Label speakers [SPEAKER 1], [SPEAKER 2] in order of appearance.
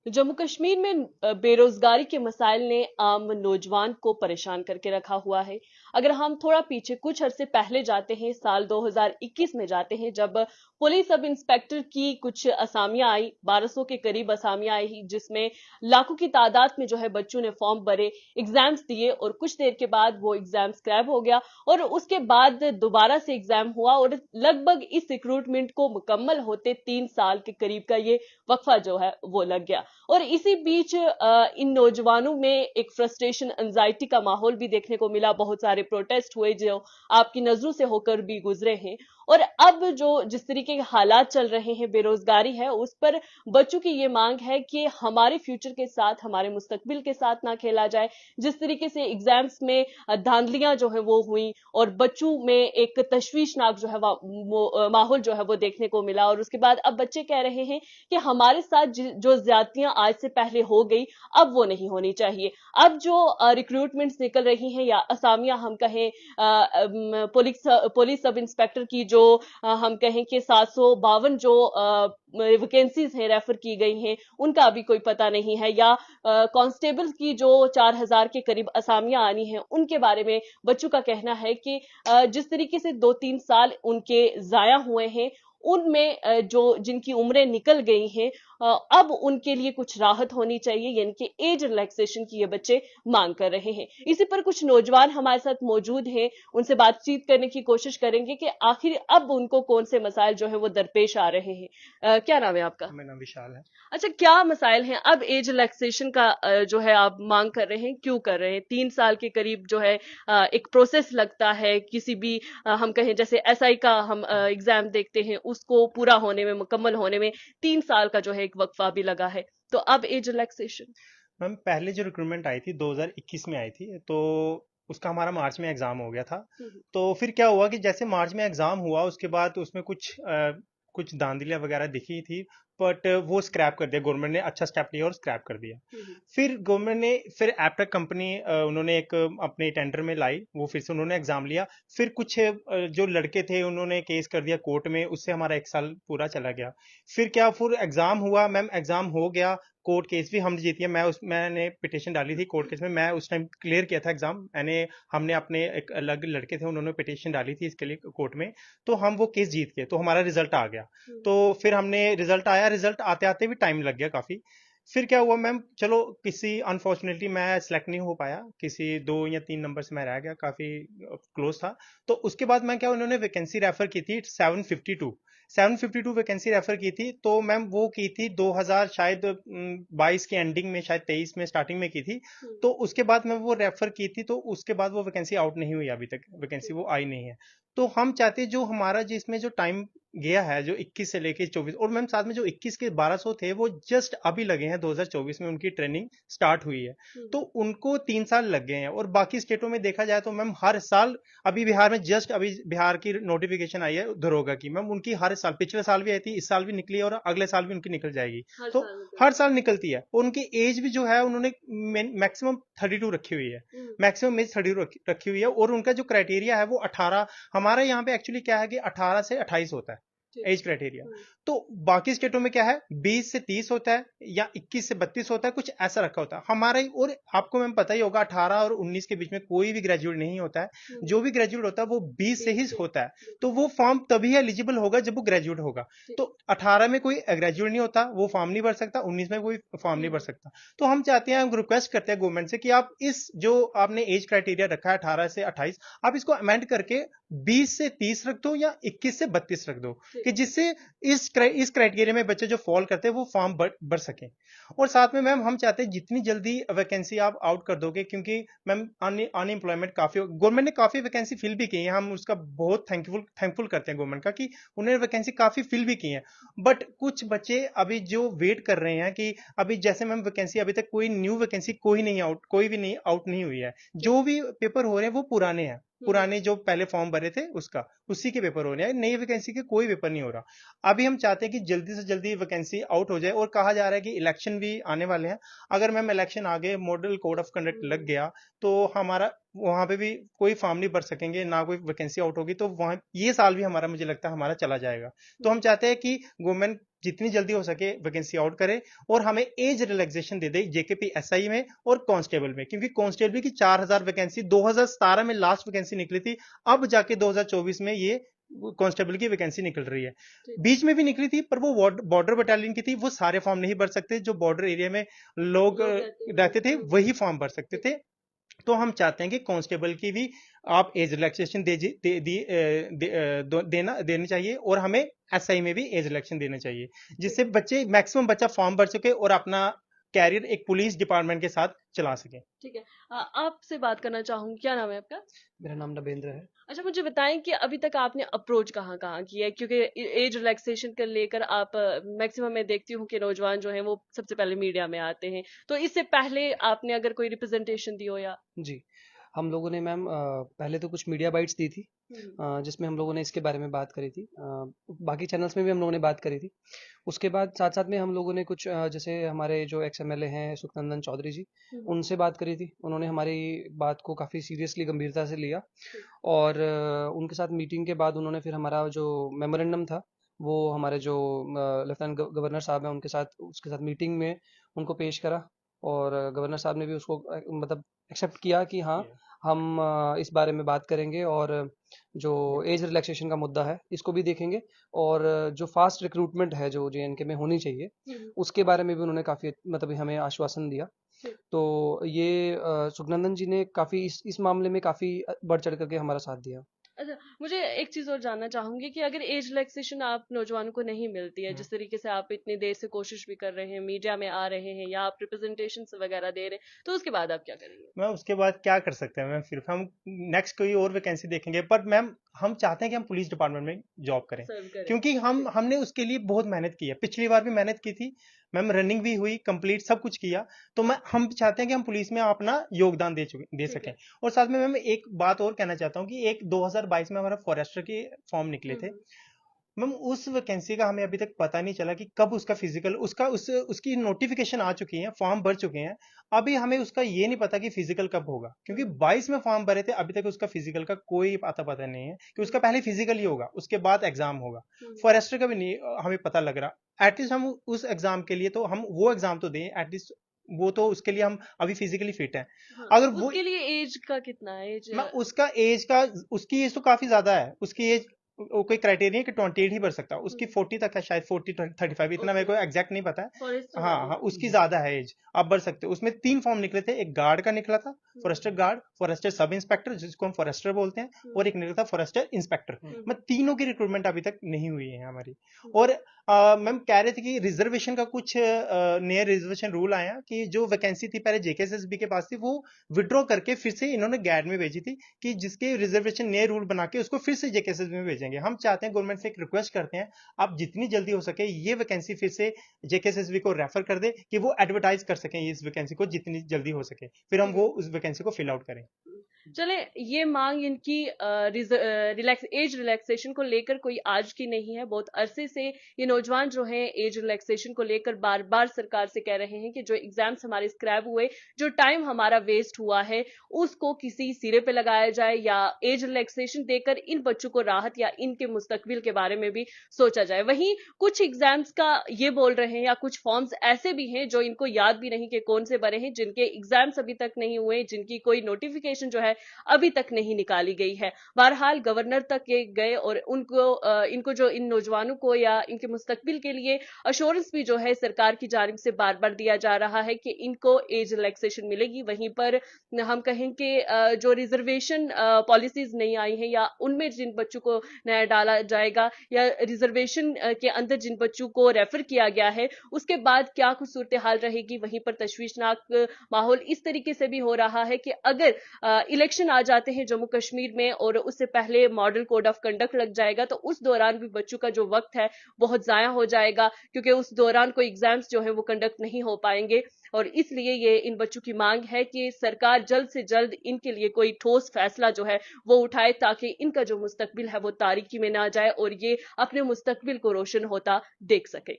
[SPEAKER 1] जम्मू कश्मीर में बेरोजगारी के मसाइल ने आम नौजवान को परेशान करके रखा हुआ है। अगर हम थोड़ा पीछे कुछ अरसे पहले जाते हैं, साल 2021 में जाते हैं, जब पुलिस सब इंस्पेक्टर की कुछ असामियां आई, 1200 के करीब असामियां आई, जिसमें लाखों की तादाद में जो है बच्चों ने फॉर्म भरे, एग्जाम्स दिए और कुछ देर के बाद वो एग्जाम स्क्रैप हो गया और उसके बाद दोबारा से एग्जाम हुआ और लगभग इस रिक्रूटमेंट को मुकम्मल होते 3 साल के करीब का ये वक्फा जो है वो लग गया। और इसी बीच इन नौजवानों में एक फ्रस्ट्रेशन, एंजाइटी का माहौल भी देखने को मिला। बहुत सारे प्रोटेस्ट हुए जो आपकी नजरों से होकर भी गुजरे हैं। और अब जो जिस तरीके के हालात चल रहे हैं, बेरोजगारी है, उस पर बच्चों की ये मांग है कि हमारे फ्यूचर के साथ, हमारे मुस्तकबिल के साथ ना खेला जाए। जिस तरीके से एग्जाम्स में धांधलियां जो है वो हुई और बच्चों में एक तशवीशनाक जो है माहौल जो है वो देखने को मिला। और उसके बाद अब बच्चे कह रहे हैं कि हमारे साथ जो ज्यादतियां आज से पहले हो गई, अब वो नहीं होनी चाहिए। अब जो रिक्रूटमेंट्स निकल रही हैं या असामियां हम कहें, पुलिस सब इंस्पेक्टर की जो हम कहें कि 752 जो वैकेंसीज हैं रेफर की गई हैं, उनका अभी कोई पता नहीं है। या कांस्टेबल की जो 4000 के करीब असामियां आनी हैं, उनके बारे में बच्चों का कहना है कि जिस तरीके से 2-3 साल उनके जाया हुए हैं, उनमें जो जिनकी उम्रें निकल गई हैं, अब उनके लिए कुछ राहत होनी चाहिए, यानी कि एज रिलैक्सेशन की ये बच्चे मांग कर रहे हैं। इसी पर कुछ नौजवान हमारे साथ मौजूद हैं, उनसे बातचीत करने की कोशिश करेंगे कि आखिर अब उनको कौन से मसाइल जो है वो दरपेश आ रहे हैं। क्या नाम है आपका?
[SPEAKER 2] मेरा नाम विशाल है।
[SPEAKER 1] अच्छा, क्या मसाइल हैं अब एज रिलैक्सेशन का जो है आप मांग कर रहे हैं, क्यों कर रहे हैं? 3 साल के करीब जो है एक प्रोसेस लगता है किसी भी हम कहें जैसे एसआई का हम एग्जाम देखते हैं, उसको पूरा होने में, मुकम्मल होने में 3 साल का जो है एक वक्फा भी लगा है, तो अब एज रिलैक्सेशन।
[SPEAKER 2] मैम पहले जो रिक्रूटमेंट आई थी 2021 में आई थी, तो उसका हमारा मार्च में एग्ज़ाम हो गया था। तो फिर क्या हुआ कि जैसे मार्च में एग्ज़ाम हुआ उसके बाद उसमें कुछ धांधलियाँ वगैरह दिखी थी, बट वो स्क्रैप कर दिया। गवर्नमेंट ने अच्छा स्टेप लिया और स्क्रैप कर दिया। फिर गवर्नमेंट ने फिर एपटेक कंपनी उन्होंने एक अपने टेंडर में लाई, वो फिर से उन्होंने एग्ज़ाम लिया। फिर कुछ जो लड़के थे उन्होंने केस कर दिया कोर्ट में, उससे हमारा 1 साल पूरा चला गया। फिर एग्ज़ाम हुआ मैम, एग्ज़ाम हो गया, कोर्ट केस भी हमने जीती है। मैंने पिटीशन डाली थी कोर्ट केस में, मैं उस टाइम क्लियर किया था एग्जाम। हमने अपने एक अलग लड़के थे, उन्होंने पिटीशन डाली थी इसके लिए कोर्ट में, तो हम वो केस जीत गए, तो हमारा रिजल्ट आ गया। तो फिर हमने रिजल्ट आया, रिजल्ट आते आते भी टाइम लग गया काफी। फिर क्या हुआ मैम, चलो किसी अनफॉर्चुनेटली मैं सिलेक्ट नहीं हो पाया, किसी 2 या 3 नंबर से मैं रह गया, काफी क्लोज था। तो उसके बाद मैं क्या, उन्होंने वैकेंसी रेफर की थी 752 वैकेंसी रेफर की थी। तो मैम वो की थी 2000 शायद 22 के एंडिंग में, शायद 23 में स्टार्टिंग में की थी। तो उसके बाद मैं वो रेफर की थी, तो उसके बाद वो वैकेंसी आउट नहीं हुई, अभी तक वैकेंसी वो आई नहीं है। तो हम चाहते जो हमारा जिसमें जो टाइम गया है, जो 21 से लेके 24, और मैम साथ में जो 21 के 1200 थे वो जस्ट अभी लगे हैं, 2024 में उनकी ट्रेनिंग स्टार्ट हुई है। तो उनको 3 साल लग गए हैं। और बाकी स्टेटों में देखा जाए तो मैम हर साल, अभी बिहार में जस्ट अभी बिहार की नोटिफिकेशन आई है दरोगा की, मैम उनकी हर साल, पिछले साल भी आई थी, इस साल भी निकली है और अगले साल भी उनकी निकल जाएगी।
[SPEAKER 1] हर
[SPEAKER 2] तो
[SPEAKER 1] साल
[SPEAKER 2] हर
[SPEAKER 1] निकलती
[SPEAKER 2] साल निकलती है। और उनकी एज भी जो है उन्होंने मैक्सिमम 32 रखी हुई है।
[SPEAKER 1] है।
[SPEAKER 2] मैक्सिमम एज 32 रखी हुई है। और उनका जो क्राइटेरिया है वो 18, हमारे यहाँ पे एक्चुअली क्या है कि 18 से 28 होता है
[SPEAKER 1] ठीक।
[SPEAKER 2] Age criteria. तो बाकी स्टेटों में क्या है, 20 से 30 होता है या 21 से 32 होता है, कुछ ऐसा रखा होता है हमारा ही। और आपको मैम पता ही होगा, 18 और 19 के बीच में कोई भी ग्रेजुएट नहीं होता है। जो भी ग्रेजुएट होता है वो 20 से ही होता है। तो वो फॉर्म तभी एलिजिबल होगा जब वो ग्रेजुएट होगा। तो 18 में कोई ग्रेजुएट नहीं होता, वो फॉर्म नहीं भर सकता, 19 में कोई फॉर्म नहीं भर सकता। तो हम चाहते हैं, हम रिक्वेस्ट करते हैं गवर्नमेंट से कि आप इस जो आपने एज क्राइटेरिया रखा है 18 से 28, आप इसको अमेंड करके 20 से 30 रख दो या 21 से 32 रख दो, कि जिससे इस क्राइटेरिया में बच्चे जो फॉल करते हैं वो फॉर्म भर सकें। और साथ में मैम हम चाहते हैं जितनी जल्दी वैकेंसी आप आउट कर दोगे, क्योंकि मैम अनएम्प्लॉयमेंट काफी, गवर्नमेंट ने काफी वैकेंसी फिल भी की है, हम उसका बहुत थैंकफुल करते हैं गवर्नमेंट का कि उन्होंने वैकेंसी काफी फिल भी की है। बट कुछ बच्चे अभी जो वेट कर रहे हैं कि अभी जैसे मैम वैकेंसी अभी तक कोई न्यू वैकेंसी कोई भी नहीं आउट नहीं हुई है। जो भी पेपर हो रहे हैं वो पुराने हैं, पुराने जो पहले फॉर्म भरे थे उसका, उसी के पेपर हो रहे हैं, नई वैकेंसी के कोई पेपर नहीं हो रहा। अभी हम चाहते हैं कि जल्दी से जल्दी वैकेंसी आउट हो जाए। और कहा जा रहा है कि इलेक्शन भी आने वाले हैं। अगर मैम इलेक्शन आगे मॉडल कोड ऑफ कंडक्ट लग गया, तो हमारा वहां पे भी कोई फॉर्म नहीं भर सकेंगे, ना कोई वैकेंसी आउट होगी, तो वहां ये साल भी हमारा, मुझे लगता है हमारा चला जाएगा। तो हम चाहते हैं कि गवर्नमेंट जितनी जल्दी हो सके वैकेंसी आउट करे और हमें एज रिलैक्सेशन दे दे JKPSI में और कांस्टेबल में, क्योंकि कांस्टेबल की 4000 वैकेंसी 2017 में लास्ट वैकेंसी निकली थी, अब जाके 2024 में ये कांस्टेबल की वैकेंसी निकल रही है। बीच में भी निकली थी पर वो बॉर्डर बटालियन की थी, वो सारे फॉर्म नहीं भर सकते, जो बॉर्डर एरिया में लोग रहते थे वही फॉर्म भर सकते थे। तो हम चाहते हैं कि कांस्टेबल की भी आप एज रिलैक्सेशन देनी चाहिए और हमें SI में भी एज रिलैक्सेशन देना चाहिए, जिससे बच्चे मैक्सिमम बच्चा फॉर्म भर सके और अपना कैरियर एक पुलिस डिपार्टमेंट के साथ चला सके।
[SPEAKER 1] ठीक है, आपसे बात करना चाहूंगी, क्या नाम है आपका?
[SPEAKER 3] मेरा नाम नवेंद्र है।
[SPEAKER 1] अच्छा, मुझे बताएं कि अभी तक आपने अप्रोच कहाँ कहाँ की है, क्योंकि एज रिलैक्सेशन को लेकर आप मैक्सिमम मैं देखती हूँ कि नौजवान जो हैं वो सबसे पहले मीडिया में आते हैं, तो इससे पहले आपने अगर कोई रिप्रेजेंटेशन दी हो या?
[SPEAKER 3] जी, हम लोगों ने मैम पहले तो कुछ मीडिया बाइट्स दी थी, जिसमें हम लोगों ने इसके बारे में बात करी थी। बाकी चैनल्स में भी हम लोगों ने बात करी थी। उसके बाद साथ साथ में हम लोगों ने कुछ जैसे हमारे जो XMLA हैं सुखनंदन चौधरी जी, उनसे बात करी थी। उन्होंने हमारी बात को काफ़ी सीरियसली गंभीरता से लिया और उनके साथ मीटिंग के बाद उन्होंने फिर हमारा जो मेमोरेंडम था वो हमारे जो लेफ्टिनेंट गवर्नर साहब हैं उसके साथ मीटिंग में उनको पेश करा और गवर्नर साहब ने भी उसको मतलब एक्सेप्ट किया कि हाँ हम इस बारे में बात करेंगे और जो एज रिलैक्सेशन का मुद्दा है इसको भी देखेंगे और जो फास्ट रिक्रूटमेंट है जो JNK में होनी चाहिए उसके बारे में भी उन्होंने काफ़ी मतलब हमें आश्वासन दिया। तो ये सुखनंदन जी ने काफ़ी इस मामले में काफ़ी बढ़ चढ़ करके हमारा साथ दिया।
[SPEAKER 1] अच्छा, मुझे एक चीज और जानना चाहूंगी कि अगर एज रिलैक्सेशन आप नौजवानों को नहीं मिलती है, जिस तरीके से आप इतनी देर से कोशिश भी कर रहे हैं, मीडिया में आ रहे हैं या आप रिप्रेजेंटेशन वगैरह दे रहे हैं, तो उसके बाद आप क्या करेंगे?
[SPEAKER 2] मैम उसके बाद क्या कर सकते हैं मैम, फिर हम नेक्स्ट कोई और वैकेंसी देखेंगे, पर मैम हम चाहते हैं कि हम पुलिस डिपार्टमेंट में जॉब करें,
[SPEAKER 1] सर्व करें।
[SPEAKER 2] क्योंकि हमने उसके लिए बहुत मेहनत की है, पिछली बार भी मेहनत की थी मैम, रनिंग भी हुई कंप्लीट, सब कुछ किया। तो हम चाहते हैं कि हम पुलिस में अपना योगदान दे सकें। और साथ में मैम एक बात और कहना चाहता हूँ कि एक 2022 में हमारा फॉरेस्टर के फॉर्म निकले थे मैम, उस वैकेंसी का हमें अभी तक पता नहीं चला कि कब उसका फिजिकल उसकी नोटिफिकेशन आ चुकी है, फॉर्म भर चुके हैं, अभी हमें उसका ये नहीं पता कि फिजिकल कब होगा, क्योंकि 22 में फॉर्म भरे थे, अभी तक उसका फिजिकल का कोई पता नहीं है कि उसका पहले फिजिकल ही होगा उसके बाद एग्जाम होगा। फॉरेस्टर का भी नहीं हमें पता लग रहा। एटलीस्ट हम उस एग्जाम के लिए तो हम वो एग्जाम तो दें एटलीस्ट, वो तो उसके लिए हम अभी फिजिकली फिट हैं। अगर वो
[SPEAKER 1] उसके लिए एज का कितना है?
[SPEAKER 2] उसकी एज तो काफी ज्यादा है, उसकी एज कोई क्राइटेरिया कि 28 ही भर सकता है, उसकी 40 तक है शायद, 40-35, इतना मेरे को एग्जैक्ट नहीं पता है। हाँ, उसकी ज्यादा है एज, आप भर सकते हो। उसमें 3 फॉर्म निकले थे, एक गार्ड का निकला था, forester guard, forester sub inspector जिसको हम फॉरेस्टर बोलते हैं, और एक निकला था फॉरेस्टर इंस्पेक्टर। मैं तीनों की रिक्रूटमेंट अभी तक नहीं हुई है हमारी। और मैम कह रहे थे कि रिजर्वेशन का कुछ नया रिजर्वेशन रूल आया कि जो वैकेंसी थी पहले JKSSB के पास थी, वो विड्रॉ करके फिर से इन्होंने गैड में भेजी थी कि जिसके रिजर्वेशन नए रूल बना के उसको फिर से JKSSB में भेजेंगे। हम चाहते हैं, गवर्नमेंट से एक रिक्वेस्ट करते हैं, आप जितनी जल्दी हो सके ये वैकेंसी फिर से JKSSB को रेफर कर दे कि वो एडवर्टाइज कर सकें इस वैकेंसी को जितनी जल्दी हो सके, फिर हम वो उस वैकेंसी को फिल आउट करें।
[SPEAKER 1] चले, ये मांग इनकी एज रिलैक्सेशन को लेकर कोई आज की नहीं है, बहुत अरसे से ये नौजवान जो हैं एज रिलैक्सेशन को लेकर बार बार सरकार से कह रहे हैं कि जो एग्जाम्स हमारे स्क्रैप हुए, जो टाइम हमारा वेस्ट हुआ है, उसको किसी सिरे पे लगाया जाए या एज रिलैक्सेशन देकर इन बच्चों को राहत या इनके मुस्तकबिल के बारे में भी सोचा जाए। वहीं कुछ एग्जाम्स का ये बोल रहे हैं या कुछ फॉर्म्स ऐसे भी हैं जो इनको याद भी नहीं कि कौन से भरे हैं, जिनके एग्जाम्स अभी तक नहीं हुए, जिनकी कोई नोटिफिकेशन जो है अभी तक नहीं निकाली गई है। बहरहाल गवर्नर तक ये गए और इनको जो इन नौजवानों को या इनके मुस्तकबिल के लिए अश्योरेंस भी जो है सरकार की जानिब से बार बार दिया जा रहा है कि इनको एज रिलैक्सेशन मिलेगी। वहीं पर हम कहें कि जो रिजर्वेशन पॉलिसीज नहीं आई है या उनमें जिन बच्चों को नया डाला जाएगा या रिजर्वेशन के अंदर जिन बच्चों को रेफर किया गया है, उसके बाद क्या कुछ सूरत हाल रहेगी, वहीं पर तशवीशनाक माहौल इस तरीके से भी हो रहा है कि अगर इलेक्शन आ जाते हैं जम्मू कश्मीर में और उससे पहले मॉडल कोड ऑफ कंडक्ट लग जाएगा, तो उस दौरान भी बच्चों का जो वक्त है बहुत जाया हो जाएगा, क्योंकि उस दौरान कोई एग्जाम्स जो है वो कंडक्ट नहीं हो पाएंगे। और इसलिए ये इन बच्चों की मांग है कि सरकार जल्द से जल्द इनके लिए कोई ठोस फैसला जो है वो उठाए, ताकि इनका जो मुस्तकबिल है वो तारीकी में ना जाए और ये अपने मुस्तकबिल को रोशन होता देख सके।